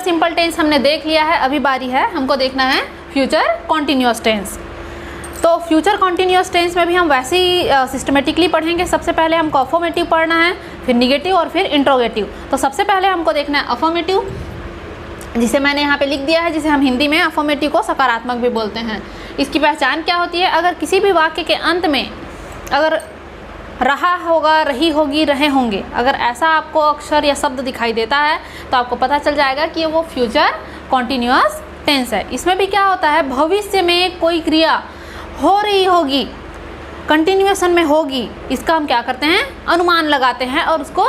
Simple tense हमने देख लिया है, अभी बारी है हमको देखना है फ्यूचर कॉन्टिन्यूअस टेंस। तो फ्यूचर कॉन्टिन्यूअस टेंस में भी हम वैसे ही सिस्टमेटिकली पढ़ेंगे। सबसे पहले हमको अफर्मेटिव पढ़ना है, फिर निगेटिव और फिर इंट्रोगेटिव। तो सबसे पहले हमको देखना है अफर्मेटिव, जिसे मैंने यहाँ पे लिख दिया है, जिसे हम हिंदी में अफर्मेटिव को सकारात्मक भी बोलते हैं। इसकी पहचान क्या होती है? अगर किसी भी वाक्य के अंत में अगर रहा होगा, रही होगी, रहे होंगे, अगर ऐसा आपको अक्षर या शब्द दिखाई देता है तो आपको पता चल जाएगा कि वो फ्यूचर कॉन्टिन्यूअस टेंस है। इसमें भी क्या होता है, भविष्य में कोई क्रिया हो रही होगी, कंटिन्यूएशन में होगी, इसका हम क्या करते हैं, अनुमान लगाते हैं और उसको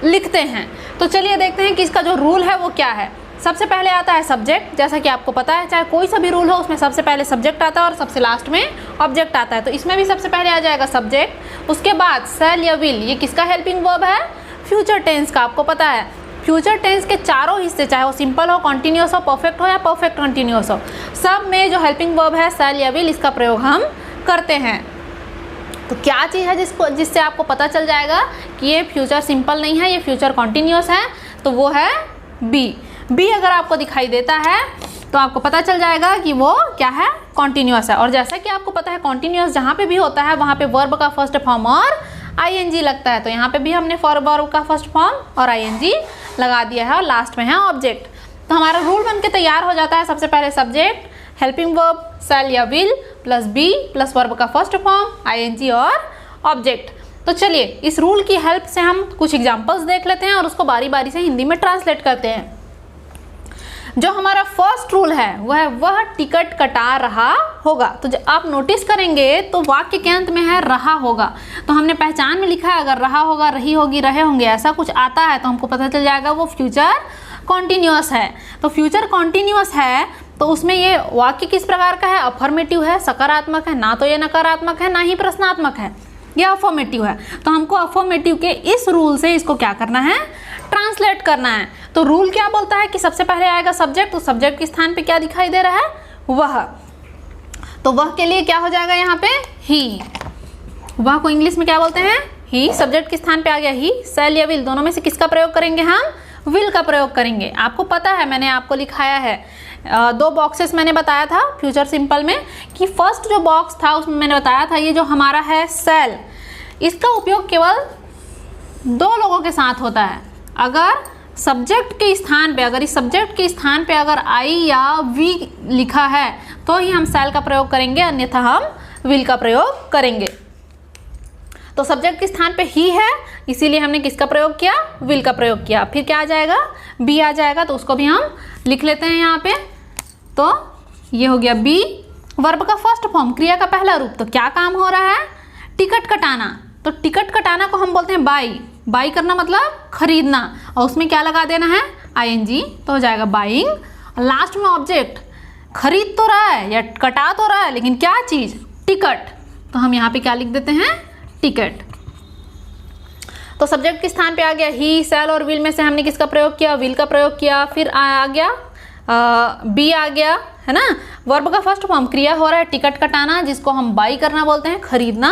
लिखते हैं। तो चलिए देखते हैं कि इसका जो रूल है वो क्या है। सबसे पहले आता है सब्जेक्ट, जैसा कि आपको पता है चाहे कोई सा भी रूल हो उसमें सबसे पहले सब्जेक्ट आता है और सबसे लास्ट में ऑब्जेक्ट आता है। तो इसमें भी सबसे पहले आ जाएगा सब्जेक्ट, उसके बाद शैल या विल, ये किसका हेल्पिंग वर्ब है, फ्यूचर टेंस का। आपको पता है फ्यूचर टेंस के चारों हिस्से, चाहे वो सिंपल हो, कॉन्टिन्यूअस हो, परफेक्ट हो या परफेक्ट कॉन्टिन्यूअस हो, सब में जो हेल्पिंग वर्ब है शैल या विल, इसका प्रयोग हम करते हैं। तो क्या चीज़ है जिससे आपको पता चल जाएगा कि ये फ्यूचर सिंपल नहीं है, ये फ्यूचर कॉन्टिन्यूअस है, तो वो है बी। बी अगर आपको दिखाई देता है तो आपको पता चल जाएगा कि वो क्या है, कॉन्टिन्यूअस है। और जैसा कि आपको पता है कॉन्टिन्यूअस जहाँ पे भी होता है वहाँ पे वर्ब का फर्स्ट फॉर्म और आईएनजी लगता है। तो यहाँ पे भी हमने वर्ब का फर्स्ट फॉर्म और आईएनजी लगा दिया है और लास्ट में है ऑब्जेक्ट। तो हमारा रूल बन के तैयार हो जाता है। सबसे पहले सब्जेक्ट, हेल्पिंग वर्ब शैल या will plus be plus verb का फर्स्ट फॉर्म, आईएनजी और ऑब्जेक्ट। तो चलिए इस रूल की हेल्प से हम कुछ एग्जांपल्स देख लेते हैं और उसको बारी बारी से हिंदी में ट्रांसलेट करते हैं। जो हमारा फर्स्ट रूल है वह टिकट कटा रहा होगा। तो जब आप नोटिस करेंगे तो वाक्य के अंत में है रहा होगा, तो हमने पहचान में लिखा है अगर रहा होगा, रही होगी, रहे होंगे ऐसा कुछ आता है तो हमको पता चल जाएगा वो फ्यूचर कॉन्टिन्यूअस है। तो फ्यूचर कॉन्टिन्यूअस है तो उसमें ये वाक्य किस प्रकार का है, अफर्मेटिव है, सकारात्मक है, ना तो ये नकारात्मक है ना ही प्रश्नात्मक है, यह अफर्मेटिव है। तो हमको अफर्मेटिव के इस रूल से इसको क्या करना है, ट्रांसलेट करना है। तो रूल क्या बोलता है कि सबसे पहले आएगा सब्जेक्ट, तो सब्जेक्ट के स्थान पे क्या दिखाई दे रहा है, वह। तो वह के लिए क्या हो जाएगा यहाँ पे, ही। वह को इंग्लिश में क्या बोलते हैं, ही। सब्जेक्ट के स्थान पे आ गया ही। शैल या विल, दोनों में से किसका प्रयोग करेंगे हम, विल का प्रयोग करेंगे। आपको पता है मैंने आपको लिखाया है, दो बॉक्सेस मैंने बताया था फ्यूचर सिंपल में कि फर्स्ट जो बॉक्स था उसमें मैंने बताया था ये जो हमारा है शैल, इसका उपयोग केवल दो लोगों के साथ होता है। अगर सब्जेक्ट के स्थान पे, अगर इस सब्जेक्ट के स्थान पे अगर आई या वी लिखा है तो ही हम शैल का प्रयोग करेंगे, अन्यथा हम विल का प्रयोग करेंगे। तो सब्जेक्ट के स्थान पे ही है, इसीलिए हमने किसका प्रयोग किया, विल का प्रयोग किया। फिर क्या आ जाएगा, बी आ जाएगा, तो उसको भी हम लिख लेते हैं यहाँ पे। तो ये हो गया बी, वर्ब का फर्स्ट फॉर्म, क्रिया का पहला रूप। तो क्या काम हो रहा है, टिकट कटाना। तो टिकट कटाना को हम बोलते हैं बाई। बाई करना मतलब खरीदना, और उसमें क्या लगा देना है, आईएनजी, तो हो जाएगा बाइंग। लास्ट में ऑब्जेक्ट, खरीद तो रहा है या कटा तो रहा है, लेकिन क्या चीज़, टिकट। तो हम यहाँ पे क्या लिख देते हैं, टिकट। तो सब्जेक्ट के स्थान पे आ गया ही। शैल और विल में से हमने किसका प्रयोग किया, विल का प्रयोग किया। फिर आ गया बी आ गया, है ना। वर्ब का फर्स्ट फॉर्म, क्रिया हो रहा है टिकट कटाना, जिसको हम बाई करना बोलते हैं, खरीदना,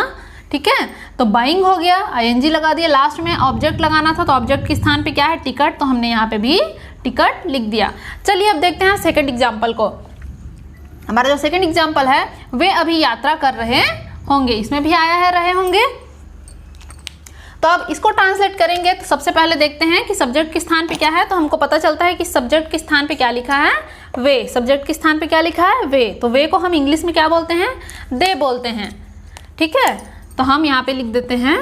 ठीक है। तो बाइंग हो गया, आईएनजी लगा दिया। लास्ट में ऑब्जेक्ट लगाना था, तो ऑब्जेक्ट के स्थान पे क्या है, टिकट, तो हमने यहाँ पे भी टिकट लिख दिया। चलिए अब देखते हैं सेकंड एग्जाम्पल को। हमारा जो सेकंड एग्जाम्पल है, वे अभी यात्रा कर रहे होंगे, इसमें भी आया है रहे होंगे। तो अब इसको ट्रांसलेट करेंगे तो सबसे पहले देखते हैं कि सब्जेक्ट के स्थान पे क्या है। तो हमको पता चलता है कि सब्जेक्ट के स्थान पे क्या लिखा है, वे। सब्जेक्ट के स्थान पे क्या लिखा है, वे। तो वे को हम इंग्लिश में क्या बोलते हैं, दे बोलते हैं, ठीक है। तो हम यहाँ पे लिख देते हैं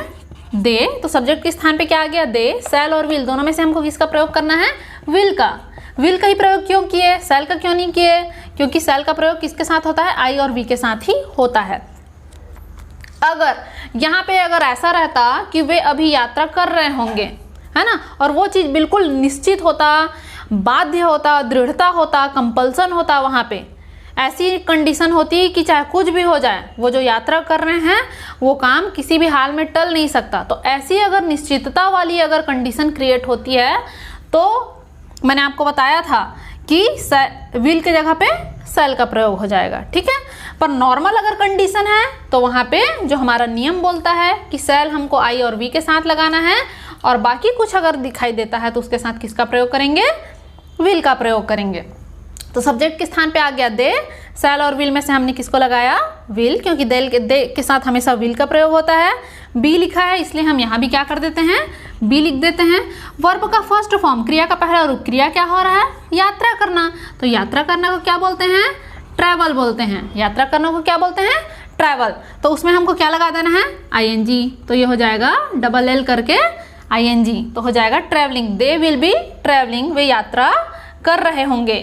दे। तो सब्जेक्ट के स्थान पे क्या आ गया, दे। शैल और विल, दोनों में से हमको किसका प्रयोग करना है, विल का। विल का ही प्रयोग क्यों किए, शैल का क्यों नहीं किए, क्योंकि शैल का प्रयोग किसके साथ होता है, आई और वी के साथ ही होता है। अगर यहाँ पे अगर ऐसा रहता कि वे अभी यात्रा कर रहे होंगे, है ना, और वो चीज़ बिल्कुल निश्चित होता, बाध्य होता, दृढ़ता होता, कंपल्सन होता, वहाँ पे ऐसी कंडीशन होती कि चाहे कुछ भी हो जाए, वो जो यात्रा कर रहे हैं वो काम किसी भी हाल में टल नहीं सकता। तो ऐसी अगर निश्चितता वाली अगर कंडीशन क्रिएट होती है तो मैंने आपको बताया था कि विल के जगह पे शैल का प्रयोग हो जाएगा, ठीक है। पर नॉर्मल अगर कंडीशन है तो वहाँ पे जो हमारा नियम बोलता है कि शैल हमको आई और वी के साथ लगाना है, और बाकी कुछ अगर दिखाई देता है तो उसके साथ किसका प्रयोग करेंगे, विल का प्रयोग करेंगे। तो सब्जेक्ट के स्थान पे आ गया दे, शैल और विल में से हमने किसको लगाया? विल, क्योंकि दे के साथ हमेशा विल का प्रयोग होता है। बी लिखा है इसलिए हम यहाँ भी क्या कर देते हैं? बी लिख देते हैं। वर्ब का फर्स्ट फॉर्म, क्रिया का पहला रूप, क्रिया क्या हो रहा है? यात्रा करना। तो यात्रा करना को क्या बोलते हैं? ट्रैवल बोलते हैं। यात्रा करना को क्या बोलते हैं? ट्रैवल। तो उसमें हमको क्या लगा देना है? ING। तो ये हो जाएगा डबल L करके ING, तो हो जाएगा travelling. They will be travelling, वे यात्रा कर रहे होंगे।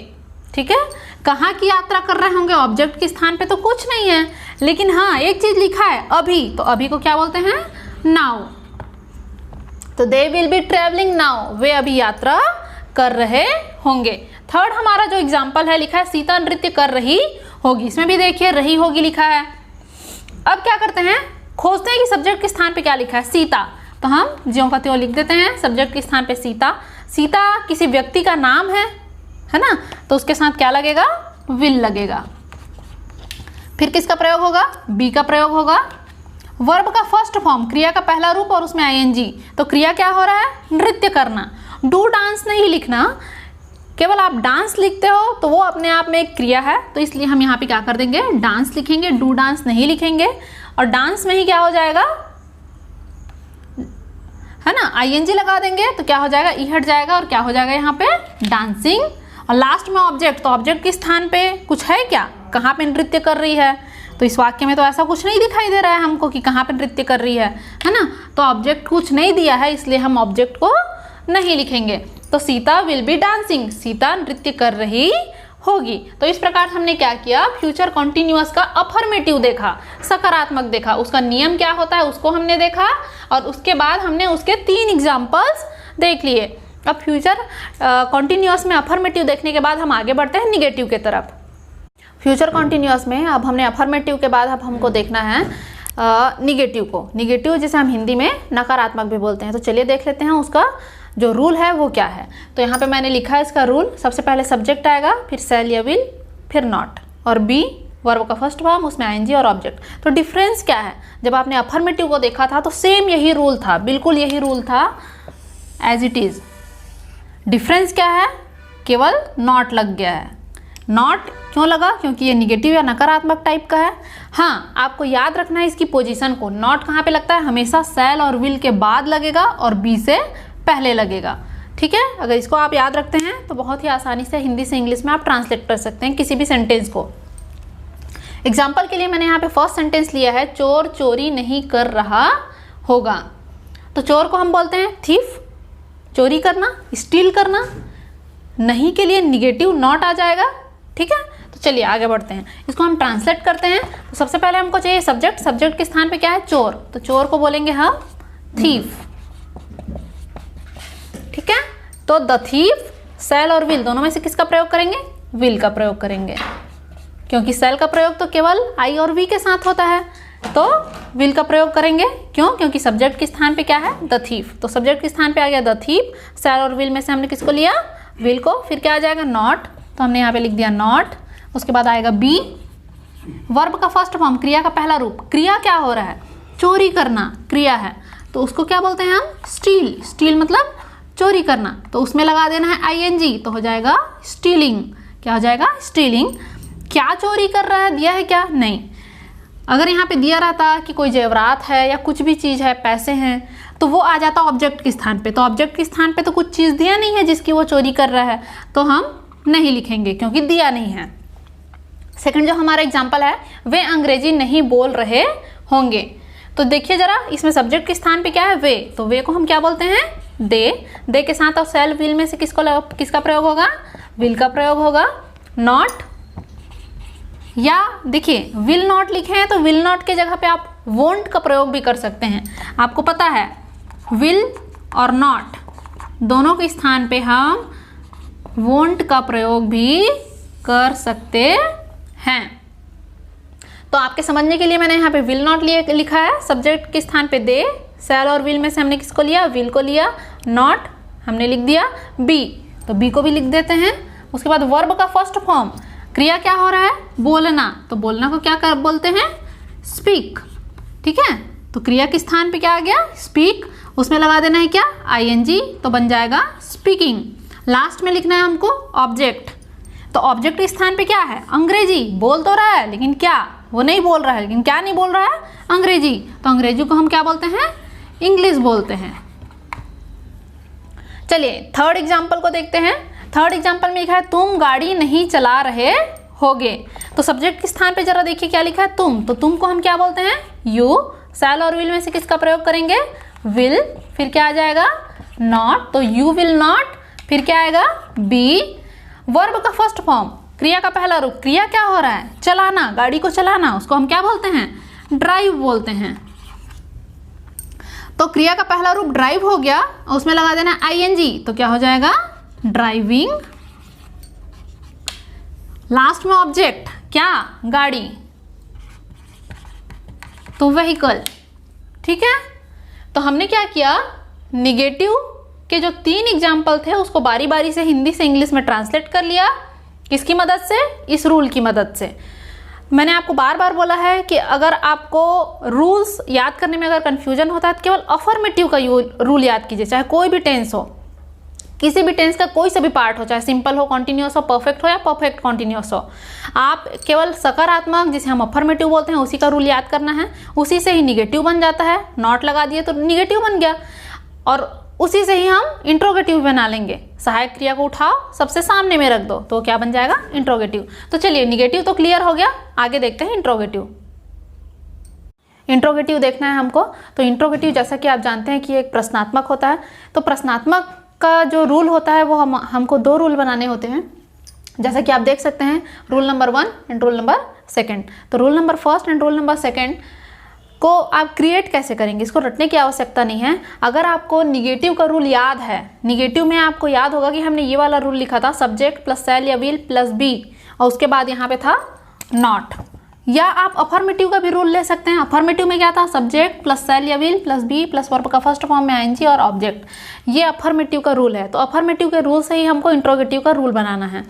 ठीक है, कहाँ की यात्रा कर रहे होंगे? ऑब्जेक्ट के स्थान पे तो कुछ नहीं है, लेकिन हाँ एक चीज लिखा है अभी, तो अभी को क्या बोलते हैं? नाउ। तो they will be travelling now, वे अभी यात्रा कर रहे होंगे। थर्ड हमारा जो एग्जाम्पल है लिखा है सीता नृत्य कर रही होगी। इसमें भी देखिए रही होगी लिखा है। अब क्या करते हैं? खोजते हैं कि सब्जेक्ट के स्थान पे क्या लिखा है? सीता। तो हम ज्यों का त्यों लिख देते हैं, सब्जेक्ट के स्थान पे सीता। सीता किसी व्यक्ति का नाम है ना, तो उसके साथ क्या लगेगा? विल लगेगा। फिर किसका प्रयोग होगा? बी का प्रयोग होगा। वर्ब का फर्स्ट फॉर्म, क्रिया का पहला रूप और उसमें ING। तो क्रिया क्या हो रहा है? नृत्य करना। डू डांस नहीं लिखना, केवल आप डांस लिखते हो तो वो अपने आप में एक क्रिया है, तो इसलिए हम यहाँ पे क्या कर देंगे? डांस लिखेंगे, डू डांस नहीं लिखेंगे। और डांस में ही क्या हो जाएगा? है ना, ING लगा देंगे तो क्या हो जाएगा? ई हट जाएगा और क्या हो जाएगा यहाँ पे? डांसिंग। और लास्ट में ऑब्जेक्ट, तो ऑब्जेक्ट के स्थान पे कुछ है क्या? कहाँ पे नृत्य कर रही है? तो इस वाक्य में तो ऐसा कुछ नहीं दिखाई दे रहा है हमको कि कहाँ पे नृत्य कर रही है ना। तो ऑब्जेक्ट कुछ नहीं दिया है, इसलिए हम ऑब्जेक्ट को नहीं लिखेंगे। तो Sita will be dancing, Sita नृत्य कर रही होगी। तो इस प्रकार हमने क्या किया? फ्यूचर कॉन्टिन्यूअस का अफर्मेटिव देखा, सकारात्मक देखा, उसका नियम क्या होता है उसको हमने देखा, और उसके बाद हमने उसके 3 एग्जाम्पल्स देख लिए। अब फ्यूचर कॉन्टिन्यूअस में अफर्मेटिव देखने के बाद हम आगे बढ़ते हैं निगेटिव के तरफ। फ्यूचर कॉन्टिन्यूअस में अब हमने अफर्मेटिव के बाद अब हमको देखना है निगेटिव को। निगेटिव जिसे हम हिंदी में नकारात्मक भी बोलते हैं। तो चलिए देख लेते हैं उसका जो रूल है वो क्या है। तो यहाँ पे मैंने लिखा है इसका रूल। सबसे पहले सब्जेक्ट आएगा, फिर शैल या विल, फिर नॉट, और बी वर्ब का फर्स्ट फॉर्म, उसमें ING और ऑब्जेक्ट। तो डिफरेंस क्या है? जब आपने अफर्मेटिव को देखा था तो सेम यही रूल था, बिल्कुल यही रूल था एज इट इज। डिफरेंस क्या है? केवल नॉट लग गया है। नॉट क्यों लगा? क्योंकि ये निगेटिव या नकारात्मक टाइप का है। हाँ, आपको याद रखना है इसकी पोजीशन को। नॉट कहाँ पे लगता है? हमेशा शैल और विल के बाद लगेगा और बी से पहले लगेगा। ठीक है, अगर इसको आप याद रखते हैं तो बहुत ही आसानी से हिंदी से इंग्लिश में आप ट्रांसलेट कर सकते हैं किसी भी सेंटेंस को। एग्जाम्पल के लिए मैंने यहाँ पे फर्स्ट सेंटेंस लिया है, चोर चोरी नहीं कर रहा होगा। तो चोर को हम बोलते हैं थीफ, चोरी करना, स्टील करना। नहीं के लिए निगेटिव नॉट आ जाएगा। ठीक है, तो चलिए आगे बढ़ते हैं, इसको हम ट्रांसलेट करते हैं। तो सबसे पहले हमको चाहिए सब्जेक्ट। सब्जेक्ट के स्थान पे क्या है? चोर। तो चोर को बोलेंगे हम थीफ। ठीक है, तो द थीफ, शैल और विल दोनों में से किसका प्रयोग करेंगे? विल का प्रयोग करेंगे, क्योंकि शैल का प्रयोग तो केवल I और V के साथ होता है। तो विल का प्रयोग करेंगे। क्यों? क्योंकि सब्जेक्ट के स्थान पे क्या है? The thief. तो सब्जेक्ट के स्थान पे आ गया द थीफ। शैल और विल में से हमने किसको लिया? विल को। फिर क्या आ जाएगा? नॉट। तो हमने यहाँ पे लिख दिया नॉट। उसके बाद आएगा बी, वर्ब का फर्स्ट फॉर्म, क्रिया का पहला रूप। क्रिया क्या हो रहा है? चोरी करना क्रिया है, तो उसको क्या बोलते हैं हम? स्टील। स्टील मतलब चोरी करना, तो उसमें लगा देना है ING, तो हो जाएगा स्टीलिंग। क्या हो जाएगा? स्टीलिंग। क्या चोरी कर रहा है? दिया है क्या? नहीं। अगर यहाँ पे दिया रहता कि कोई जेवरात है या कुछ भी चीज़ है, पैसे हैं, तो वो आ जाता ऑब्जेक्ट के स्थान पे। तो ऑब्जेक्ट के स्थान पे तो कुछ चीज़ दिया नहीं है जिसकी वो चोरी कर रहा है, तो हम नहीं लिखेंगे क्योंकि दिया नहीं है। सेकंड जो हमारा एग्जाम्पल है, वे अंग्रेजी नहीं बोल रहे होंगे। तो देखिए जरा, इसमें सब्जेक्ट के स्थान पे क्या है? वे। तो वे को हम क्या बोलते हैं? दे। दे के साथ और शैल विल में से किसका प्रयोग होगा? विल का प्रयोग होगा। नॉट, या देखिए विल नॉट लिखे हैं तो विल नॉट के जगह पे आप वोंट का प्रयोग भी कर सकते हैं। आपको पता है विल और नॉट दोनों के स्थान पे हम वोंट का प्रयोग भी कर सकते हैं। तो आपके समझने के लिए मैंने यहाँ पे विल नॉट लिखा है। सब्जेक्ट के स्थान पे दे, शैल और विल में से हमने किसको लिया? विल को लिया। नॉट हमने लिख दिया बी, तो बी को भी लिख देते हैं। उसके बाद वर्ब का फर्स्ट फॉर्म, क्रिया क्या हो रहा है? बोलना। तो बोलना को क्या बोलते हैं? स्पीक। ठीक है, तो क्रिया के स्थान पे क्या आ गया? स्पीक। उसमें लगा देना है क्या? ING, तो बन जाएगा स्पीकिंग। लास्ट में लिखना है हमको ऑब्जेक्ट। तो ऑब्जेक्ट के स्थान पे क्या है? अंग्रेजी। बोल तो रहा है लेकिन क्या, वो नहीं बोल रहा है, लेकिन क्या नहीं बोल रहा है? अंग्रेजी। तो अंग्रेजी को हम क्या बोलते हैं? इंग्लिश बोलते हैं। चलिए थर्ड एग्जाम्पल को देखते हैं। थर्ड एग्जाम्पल में लिखा है तुम गाड़ी नहीं चला रहे होगे। तो सब्जेक्ट के स्थान पे जरा देखिए क्या लिखा है? तुम। तो तुम को हम क्या बोलते हैं? यू। शैल और विल में से किसका प्रयोग करेंगे? विल। फिर क्या आ जाएगा? नॉट। तो यू विल नॉट। फिर क्या आएगा? बी। वर्ब का फर्स्ट फॉर्म, क्रिया का पहला रूप। क्रिया क्या हो रहा है? चलाना, गाड़ी को चलाना। उसको हम क्या बोलते हैं? ड्राइव बोलते हैं। तो क्रिया का पहला रूप ड्राइव हो गया, उसमें लगा देना आईएनजी। तो क्या हो जाएगा? ड्राइविंग। लास्ट में ऑब्जेक्ट क्या? गाड़ी। तो व्हीकल। ठीक है। तो हमने क्या किया? निगेटिव के जो 3 एग्जाम्पल थे उसको बारी बारी से हिंदी से इंग्लिश में ट्रांसलेट कर लिया। किसकी मदद से? इस रूल की मदद से। मैंने आपको बार बार बोला है कि अगर आपको रूल्स याद करने में अगर कन्फ्यूजन होता है तो केवल अफर्मेटिव का रूल याद कीजिए। चाहे कोई भी टेंस हो, किसी भी टेंस का कोई सा भी पार्ट हो, चाहे सिंपल हो, कॉन्टिन्यूअस हो, परफेक्ट हो या परफेक्ट कॉन्टिन्यूअस हो, आप केवल सकारात्मक जिसे हम अफर्मेटिव बोलते हैं उसी का रूल याद करना है। उसी से ही निगेटिव बन जाता है। नॉट लगा दिए तो निगेटिव बन गया, और उसी से ही हम इंट्रोगेटिव बना लेंगे। सहायक क्रिया को उठाओ, सबसे सामने में रख दो, तो क्या बन जाएगा? इंट्रोगेटिव। तो चलिए निगेटिव तो क्लियर हो गया, आगे देखते हैं इंट्रोगेटिव। इंट्रोगेटिव देखना है हमको। तो इंट्रोगेटिव जैसा कि आप जानते हैं कि एक प्रश्नात्मक होता है। तो प्रश्नात्मक का जो रूल होता है वो हमको 2 रूल बनाने होते हैं। जैसा कि आप देख सकते हैं, rule number 1 and rule number 2। तो rule number 1 and rule number 2 को आप क्रिएट कैसे करेंगे? इसको रटने की आवश्यकता नहीं है। अगर आपको निगेटिव का रूल याद है, निगेटिव में आपको याद होगा कि हमने ये वाला रूल लिखा था, सब्जेक्ट प्लस शैल या विल प्लस बी, और उसके बाद यहाँ पे था नॉट। या आप अफर्मेटिव का भी रूल ले सकते हैं। अफर्मेटिव में क्या था? सब्जेक्ट प्लस शैल या will plus be plus verb का फर्स्ट फॉर्म में आईएनजी और ऑब्जेक्ट। ये अफर्मेटिव का रूल है। तो अफर्मेटिव के रूल से ही हमको इंट्रोगेटिव का रूल बनाना है।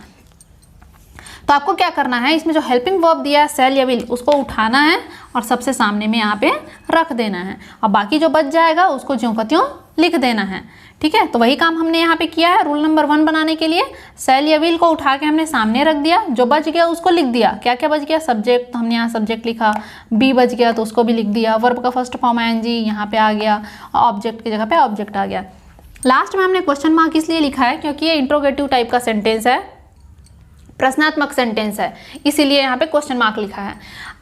तो आपको क्या करना है? इसमें जो हेल्पिंग वर्ब दिया है शैल या विल, उसको उठाना है और सबसे सामने में यहाँ पे रख देना है, और बाकी जो बच जाएगा उसको ज्यों का त्यों लिख देना है। ठीक है। तो वही काम हमने यहाँ पे किया है। रूल नंबर 1 बनाने के लिए शैल या विल को उठा के हमने सामने रख दिया, जो बच गया उसको लिख दिया। क्या क्या बच गया? सब्जेक्ट, तो हमने यहाँ सब्जेक्ट लिखा। बी बच गया तो उसको भी लिख दिया। वर्ब का फर्स्ट फॉर्म आईएनजी यहाँ पे आ गया, ऑब्जेक्ट की जगह पे ऑब्जेक्ट आ गया। लास्ट में हमने क्वेश्चन मार्क इसलिए लिखा है क्योंकि ये इंट्रोगेटिव टाइप का सेंटेंस है, प्रश्नात्मक सेंटेंस है, इसीलिए यहाँ पे क्वेश्चन मार्क लिखा है।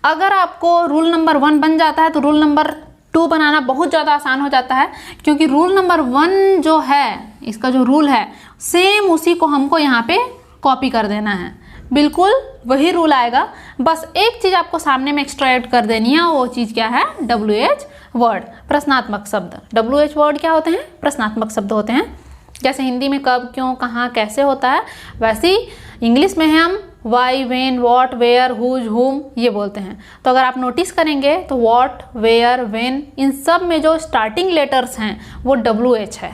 अगर आपको रूल नंबर 1 बन जाता है तो रूल नंबर 2 बनाना बहुत ज़्यादा आसान हो जाता है, क्योंकि रूल नंबर 1 जो है, इसका जो रूल है सेम उसी को हमको यहाँ पे कॉपी कर देना है। बिल्कुल वही रूल आएगा, बस एक चीज़ आपको सामने में एक्स्ट्रा ऐड कर देनी है। वो चीज़ क्या है? WH वर्ड, प्रश्नात्मक शब्द। WH वर्ड क्या होते हैं? प्रश्नात्मक शब्द होते हैं। जैसे हिंदी में कब, क्यों, कहाँ, कैसे होता है, वैसे ही इंग्लिश में हम why, when, what, where, whose, whom ये बोलते हैं। तो अगर आप नोटिस करेंगे तो वॉट, वेयर, वेन, इन सब में जो स्टार्टिंग लेटर्स हैं वो WH है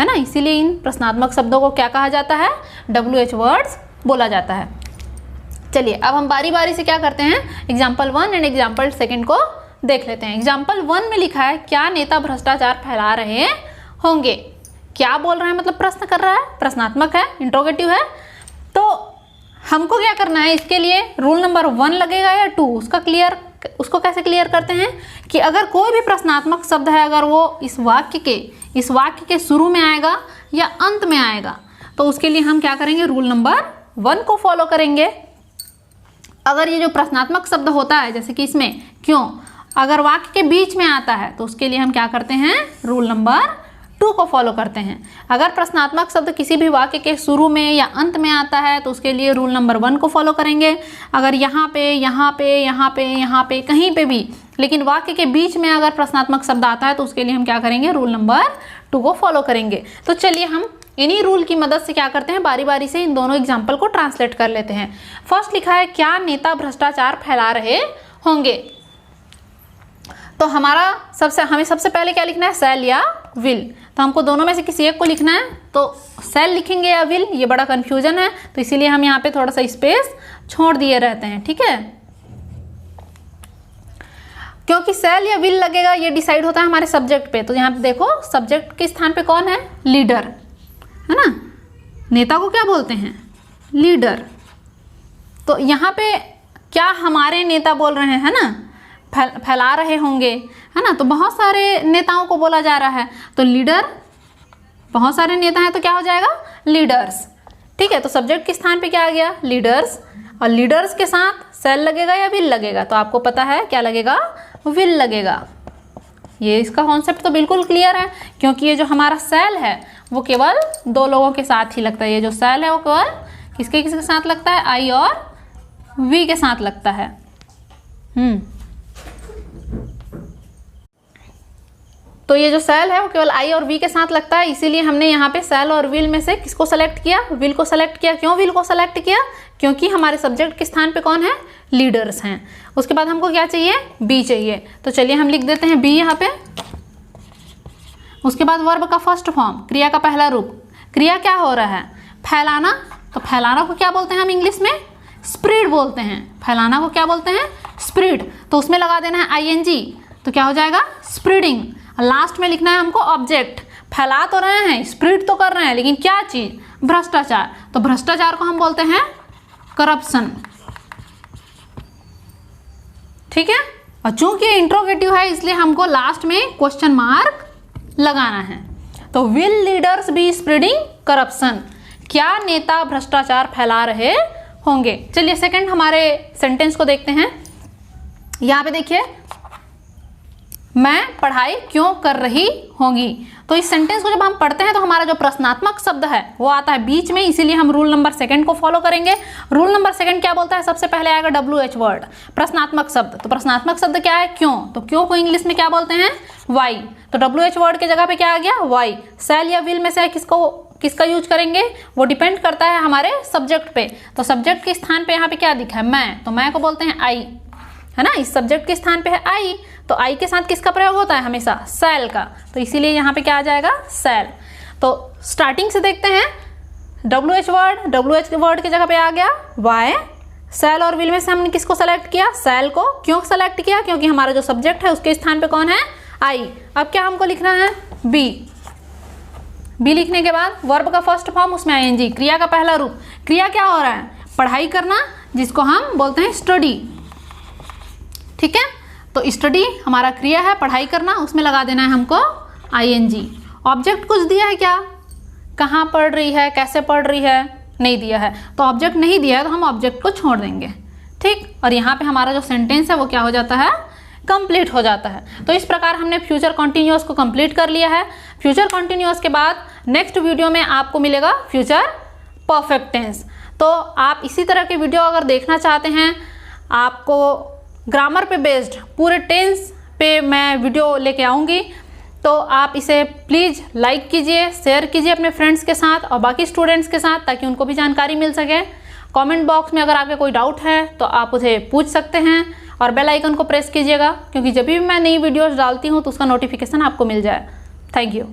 ना। इसीलिए इन प्रश्नात्मक शब्दों को क्या कहा जाता है? WH वर्ड्स बोला जाता है। चलिए अब हम बारी बारी से क्या करते हैं, एग्जाम्पल 1 एंड एग्जाम्पल 2 को देख लेते हैं। एग्जाम्पल 1 में लिखा है क्या नेता भ्रष्टाचार फैला रहे होंगे। क्या बोल रहा है? मतलब प्रश्न कर रहा है, प्रश्नात्मक है, इंट्रोगेटिव है। तो हमको क्या करना है? इसके लिए रूल नंबर 1 लगेगा या 2, उसको कैसे क्लियर करते हैं कि अगर कोई भी प्रश्नात्मक शब्द है, अगर वो इस वाक्य के शुरू में आएगा या अंत में आएगा, तो उसके लिए हम क्या करेंगे? रूल नंबर 1 को फॉलो करेंगे। अगर ये जो प्रश्नात्मक शब्द होता है, जैसे कि इसमें क्यों, अगर वाक्य के बीच में आता है तो उसके लिए हम क्या करते हैं? रूल नंबर 2 को फॉलो करते हैं। अगर प्रश्नात्मक शब्द किसी भी वाक्य के शुरू में या अंत में आता है तो उसके लिए रूल नंबर 1 को फॉलो करेंगे। अगर यहाँ पे कहीं पे भी, लेकिन वाक्य के बीच में अगर प्रश्नात्मक शब्द आता है तो उसके लिए हम क्या करेंगे? रूल नंबर 2 को फॉलो करेंगे। तो चलिए हम इन्हीं रूल की मदद से क्या करते हैं, बारी बारी से इन दोनों एग्जाम्पल को ट्रांसलेट कर लेते हैं। फर्स्ट लिखा है क्या नेता भ्रष्टाचार फैला रहे होंगे। तो हमें सबसे पहले क्या लिखना है? शैल या विल। तो हमको दोनों में से किसी एक को लिखना है, तो शैल लिखेंगे या विल, ये बड़ा कंफ्यूजन है, तो इसीलिए हम यहाँ पे थोड़ा सा स्पेस छोड़ दिए रहते हैं। ठीक है, क्योंकि शैल या विल लगेगा ये डिसाइड होता है हमारे सब्जेक्ट पे। तो यहाँ पे देखो सब्जेक्ट के स्थान पे कौन है? लीडर है ना। नेता को क्या बोलते हैं? लीडर। तो यहाँ पे क्या हमारे नेता बोल रहे हैं, है ना, फैला रहे होंगे, है ना, तो बहुत सारे नेताओं को बोला जा रहा है, तो लीडर, बहुत सारे नेता हैं तो क्या हो जाएगा? लीडर्स। ठीक है, तो सब्जेक्ट के स्थान पे क्या आ गया? लीडर्स। और लीडर्स के साथ सेल लगेगा या विल लगेगा? तो आपको पता है क्या लगेगा? विल लगेगा। ये इसका कॉन्सेप्ट तो बिल्कुल क्लियर है, क्योंकि ये जो हमारा सेल है वो केवल दो लोगों के साथ ही लगता है। ये जो सेल है वो केवल किसके किसके साथ लगता है? आई और वी के साथ लगता है। तो ये जो सेल है वो केवल आई और वी के साथ लगता है, इसीलिए हमने यहाँ पे सेल और विल में से किसको सेलेक्ट किया? विल को सेलेक्ट किया। क्यों विल को सेलेक्ट किया? क्योंकि हमारे सब्जेक्ट के स्थान पे कौन है? लीडर्स हैं। उसके बाद हमको क्या चाहिए? बी चाहिए। तो चलिए हम लिख देते हैं बी यहाँ पे। उसके बाद वर्ब का फर्स्ट फॉर्म, क्रिया का पहला रूप। क्रिया क्या हो रहा है? फैलाना। तो फैलाना को क्या बोलते हैं हम इंग्लिश में? स्प्रेड बोलते हैं। फैलाना को क्या बोलते हैं? स्प्रेड। तो उसमें लगा देना है आईएनजी, तो क्या हो जाएगा? स्प्रेडिंग। लास्ट में लिखना है हमको ऑब्जेक्ट। फैला तो रहे हैं, स्प्रेड तो कर रहे हैं, लेकिन क्या चीज? भ्रष्टाचार। तो भ्रष्टाचार को हम बोलते हैं करप्शन। ठीक है, और चूंकि इंट्रोगेटिव है इसलिए हमको लास्ट में क्वेश्चन मार्क लगाना है। तो will leaders be spreading corruption? क्या नेता भ्रष्टाचार फैला रहे होंगे? चलिए सेकंड हमारे सेंटेंस को देखते हैं। यहाँ पे देखिए, मैं पढ़ाई क्यों कर रही होंगी। तो इस सेंटेंस को जब हम पढ़ते हैं तो हमारा जो प्रश्नात्मक शब्द है वो आता है बीच में, इसीलिए हम रूल नंबर 2 को फॉलो करेंगे। रूल नंबर 2 क्या बोलता है? सबसे पहले आएगा WH वर्ड, प्रश्नात्मक शब्द। तो प्रश्नात्मक शब्द क्या है? क्यों। तो क्यों को इंग्लिश में क्या बोलते हैं? वाई। तो WH वर्ड के जगह पे क्या आ गया? वाई। सेल या विल में से किसका यूज करेंगे? वो डिपेंड करता है हमारे सब्जेक्ट पे। तो सब्जेक्ट के स्थान पे यहाँ पे क्या दिखा है? मैं। तो मैं को बोलते हैं आई, है ना, इस सब्जेक्ट के स्थान पे है आई। तो आई के साथ किसका प्रयोग होता है? हमेशा सेल का। तो इसीलिए यहाँ पे क्या आ जाएगा? सेल। तो स्टार्टिंग से देखते हैं, WH वर्ड के जगह पे आ गया वाई। सेल और विल में से हमने किसको सेलेक्ट किया? सेल को। क्यों सेलेक्ट किया? क्योंकि हमारा जो सब्जेक्ट है उसके स्थान पे कौन है? आई। अब क्या हमको लिखना है? बी। बी लिखने के बाद वर्ब का फर्स्ट फॉर्म, उसमें आईएनजी, क्रिया का पहला रूप। क्रिया क्या हो रहा है? पढ़ाई करना, जिसको हम बोलते हैं स्टडी। ठीक है, तो स्टडी हमारा क्रिया है, पढ़ाई करना, उसमें लगा देना है हमको आईएनजी। ऑब्जेक्ट कुछ दिया है क्या? कहाँ पढ़ रही है, कैसे पढ़ रही है? नहीं दिया है। तो ऑब्जेक्ट नहीं दिया है तो हम ऑब्जेक्ट को छोड़ देंगे। ठीक, और यहाँ पे हमारा जो सेंटेंस है वो क्या हो जाता है? कंप्लीट हो जाता है। तो इस प्रकार हमने फ्यूचर कॉन्टिन्यूअस को कंप्लीट कर लिया है। फ्यूचर कॉन्टिन्यूअस के बाद नेक्स्ट वीडियो में आपको मिलेगा फ्यूचर परफेक्ट टेंस। तो आप इसी तरह के वीडियो अगर देखना चाहते हैं, आपको ग्रामर पे बेस्ड पूरे टेंस पे मैं वीडियो लेके आऊँगी, तो आप इसे प्लीज़ लाइक कीजिए, शेयर कीजिए अपने फ्रेंड्स के साथ और बाकी स्टूडेंट्स के साथ, ताकि उनको भी जानकारी मिल सके। कमेंट बॉक्स में अगर आपके कोई डाउट है तो आप उसे पूछ सकते हैं, और बेल आइकन को प्रेस कीजिएगा, क्योंकि जब भी मैं नई वीडियोस डालती हूँ तो उसका नोटिफिकेशन आपको मिल जाए। Thank you.